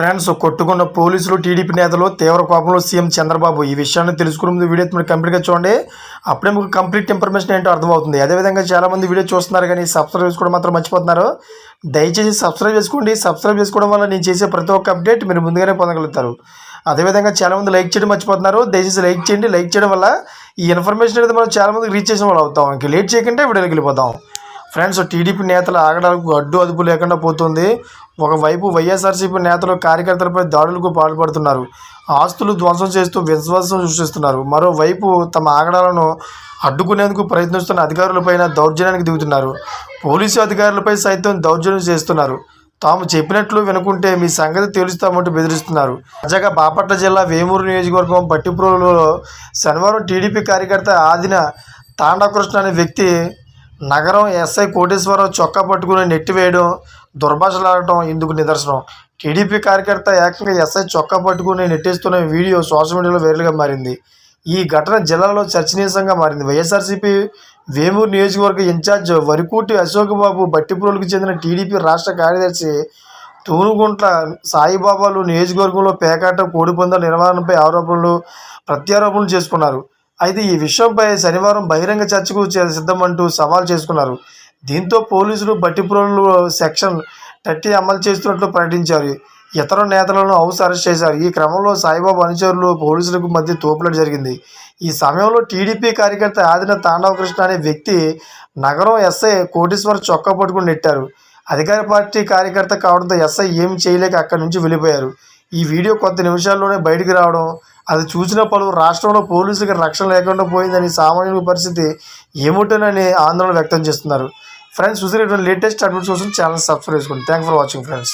Friends, కొట్టుకున్న పోలీసులు TDP నేతలు తీవ్ర కోపంలో సీఎం చంద్రబాబు. ఈ విషయాన్ని తెలుసుకునే ముందు వీడియో మీరు కంప్లీట్గా చూడండి. అప్పుడే మీకు కంప్లీట్ ఇన్ఫర్మేషన్ ఏంటో అర్థమవుతుంది. అదేవిధంగా చాలామంది వీడియో చూస్తున్నారు కానీ సబ్స్క్రైబ్ చేసుకోవడం మాత్రం మర్చిపోతున్నారు. దయచేసి సబ్స్క్రైబ్ చేసుకోండి. సబ్స్క్రైబ్ చేసుకోవడం వల్ల నేను చేసే ప్రతి ఒక్క అప్డేట్ మీరు ముందుగానే పొందగలుగుతారు. అదేవిధంగా చాలామంది లైక్ చేయడం మర్చిపోతున్నారు. దయచేసి లైక్ చేయండి. లైక్ చేయడం వల్ల ఈ ఇన్ఫర్మేషన్ అనేది మనం చాలామందికి రీచ్ చేసిన వాళ్ళు అవుతాం. ఇంక లేట్ చేయకుండా వీడియోకి వెళ్ళిపోతాం. ఫ్రెండ్స్, టీడీపీ నేతల ఆగడాలకు అడ్డు అదుపు లేకుండా పోతుంది. ఒకవైపు వైఎస్ఆర్సీపీ నేతలు కార్యకర్తలపై దాడులకు పాల్పడుతున్నారు. ఆస్తులు ధ్వంసం చేస్తూ విశ్వాసం సృష్టిస్తున్నారు. మరోవైపు తమ ఆగడాలను అడ్డుకునేందుకు ప్రయత్నిస్తున్న అధికారులపైన దౌర్జన్యానికి దిగుతున్నారు. పోలీసు అధికారులపై సైతం దౌర్జన్యం చేస్తున్నారు. తాము చెప్పినట్లు వినుకుంటే మీ సంగతి తేలుస్తామంటూ బెదిరిస్తున్నారు. తాజాగా బాపట్ల జిల్లా వేమూరు నియోజకవర్గం పట్టిప్రోలులో శనివారం టీడీపీ కార్యకర్త ఆదిన తాండాకృష్ణ అనే వ్యక్తి నగరం ఎస్ఐ కోటేశ్వరరావు చొక్కా పట్టుకుని నెట్టివేయడం, దుర్భాషలాడటం ఇందుకు నిదర్శనం. టీడీపీ కార్యకర్త ఏకంగా ఎస్ఐ చొక్కా పట్టుకుని నెట్టేస్తున్న వీడియో సోషల్ మీడియాలో వైరల్గా మారింది. ఈ ఘటన జిల్లాలో చర్చనీయాంశంగా మారింది. వైఎస్ఆర్సీపీ వేమూరు నియోజకవర్గ ఇన్ఛార్జ్ వరికూటి అశోక్ బాబు, బట్టిప్రోలుకు చెందిన టీడీపీ రాష్ట్ర కార్యదర్శి తూనుగుంట్ల సాయిబాబాలు నియోజకవర్గంలో పేకాట, కోడిపందాల నిర్వహణపై ఆరోపణలు ప్రత్యారోపణలు చేసుకున్నారు. అయితే ఈ విషయంపై శనివారం బహిరంగ చర్చకు సిద్ధమంటూ సవాల్ చేసుకున్నారు. దీంతో పోలీసులు బట్టిప్రోలు సెక్షన్ 30 అమలు చేస్తున్నట్లు ప్రకటించారు. ఇతర నేతలను హౌస్ అరెస్ట్ చేశారు. ఈ క్రమంలో సాయిబాబా అనుచరులు పోలీసులకు మధ్య తోపులాట జరిగింది. ఈ సమయంలో టీడీపీ కార్యకర్త ఆదిన తాండవకృష్ణ అనే వ్యక్తి నగరం ఎస్ఐ కోటేశ్వర చొక్కా పట్టుకుని నెట్టారు. అధికార పార్టీ కార్యకర్త కావడంతో ఎస్ఐ ఏం చేయలేక అక్కడి నుంచి వెళ్ళిపోయారు. ఈ వీడియో కొద్ది నిమిషాల్లోనే బయటికి రావడం, అది చూసిన పలువురు రాష్ట్రంలో పోలీసులకు రక్షణ లేకుండా పోయిందని, సామాన్యుల పరిస్థితి ఏమిటోనని ఆందోళన వ్యక్తం చేస్తున్నారు. ఫ్రెండ్స్, చూసిన లేటెస్ట్ అప్డేట్స్ కోసం ఛానల్ సబ్స్క్రైబ్ చేసుకోండి. Thank for watching friends.